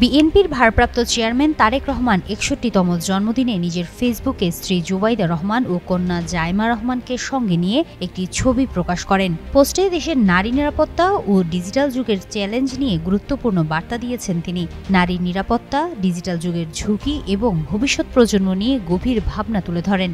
বিএনপির ভারপ্রাপ্ত চেয়ারম্যান তারেক রহমান ৬১তম জন্মদিনে নিজের ফেসবুকে স্ত্রী জুবাইদা রহমান ও কন্যা জাইমা রহমানকে সঙ্গে নিয়ে একটি ছবি প্রকাশ করেন। পোস্টে দেশের নারী নিরাপত্তা ও ডিজিটাল যুগের চ্যালেঞ্জ নিয়ে গুরুত্বপূর্ণ বার্তা দিয়েছেন তিনি। নারীর নিরাপত্তা, ডিজিটাল যুগের ঝুঁকি এবং ভবিষ্যৎ প্রজন্ম নিয়ে গভীর ভাবনা তুলে ধরেন।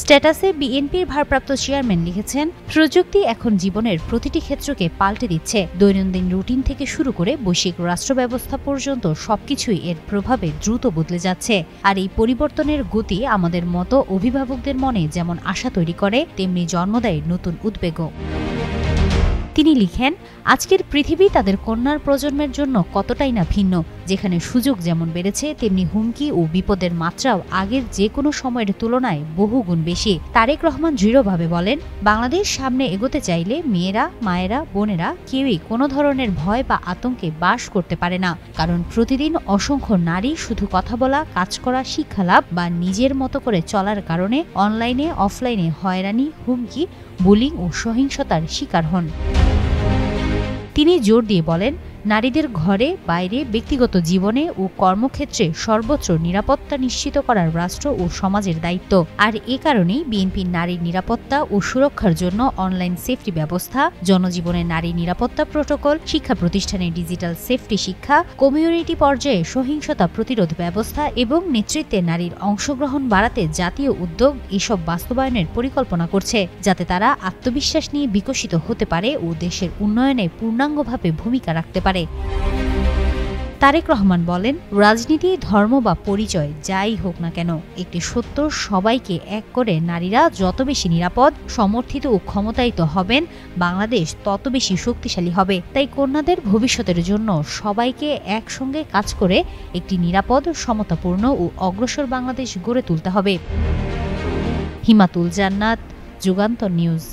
স্ট্যাটাসে বিএনপির ভারপ্রাপ্ত চেয়ারম্যান লিখেছেন, প্রযুক্তি এখন জীবনের প্রতিটি ক্ষেত্রকে পাল্টে দিচ্ছে। দৈনন্দিন রুটিন থেকে শুরু করে বৈশ্বিক রাষ্ট্র ব্যবস্থা পর্যন্ত সবকিছুই এর প্রভাবে দ্রুত বদলে যাচ্ছে। আর এই পরিবর্তনের গতি আমাদের মতো অভিভাবকদের মনে যেমন আশা তৈরি করে, তেমনি জন্ম দেয় নতুন উদ্বেগও। তিনি লিখেন, আজকের পৃথিবী তাদের কন্যার প্রজন্মের জন্য কতটাই না ভিন্ন। যেখানে সুযোগ যেমন বেড়েছে, তেমনি হুমকি ও বিপদের মাত্রাও আগের যে কোনো সময়ের তুলনায় বহুগুণ বেশি। তারেক রহমান দৃঢ়ভাবে বলেন, বাংলাদেশ সামনে এগোতে চাইলে মেয়েরা, মায়েরা, বোনেরা কেউই কোনো ধরনের ভয় বা আতঙ্কে বাস করতে পারে না। কারণ প্রতিদিন অসংখ্য নারী শুধু কথা বলা, কাজ করা, শিক্ষালাভ বা নিজের মতো করে চলার কারণে অনলাইনে, অফলাইনে হয়রানি, হুমকি, বুলিং ও সহিংসতার শিকার হন। তিনি জোর দিয়ে বলেন, নারীদের ঘরে, বাইরে, ব্যক্তিগত জীবনে ও কর্মক্ষেত্রে সর্বোচ্চ নিরাপত্তা নিশ্চিত করার রাষ্ট্র ও সমাজের দায়িত্ব। আর এ কারণেই বিএনপি নারীর নিরাপত্তা ও সুরক্ষার জন্য অনলাইন সেফটি ব্যবস্থা, জনজীবনে নারী নিরাপত্তা প্রটোকল, শিক্ষা প্রতিষ্ঠানে ডিজিটাল সেফটি শিক্ষা, কমিউনিটি পর্যায়ে সহিংসতা প্রতিরোধ ব্যবস্থা এবং নেতৃত্বে নারীর অংশগ্রহণ বাড়াতে জাতীয় উদ্যোগ এসব বাস্তবায়নের পরিকল্পনা করছে, যাতে তারা আত্মবিশ্বাস নিয়ে বিকশিত হতে পারে ও দেশের উন্নয়নে পূর্ণাঙ্গভাবে ভূমিকা রাখতে পারে। তারেক রহমান বলেন, রাজনীতি, ধর্ম বা পরিচয় যাই হোক না কেন, একটি সত্য, সবাইকে এক করে নারীরা যত বেশি নিরাপদ, সমর্থিত ও ক্ষমতায়িত হবেন, বাংলাদেশ তত বেশি শক্তিশালী হবে। তাই কন্যাদের ভবিষ্যতের জন্য সবাইকে একসঙ্গে কাজ করে একটি নিরাপদ, সমতাপূর্ণ ও অগ্রসর বাংলাদেশ গড়ে তুলতে হবে। হিমাতুল জান্নাত, যুগান্তর নিউজ।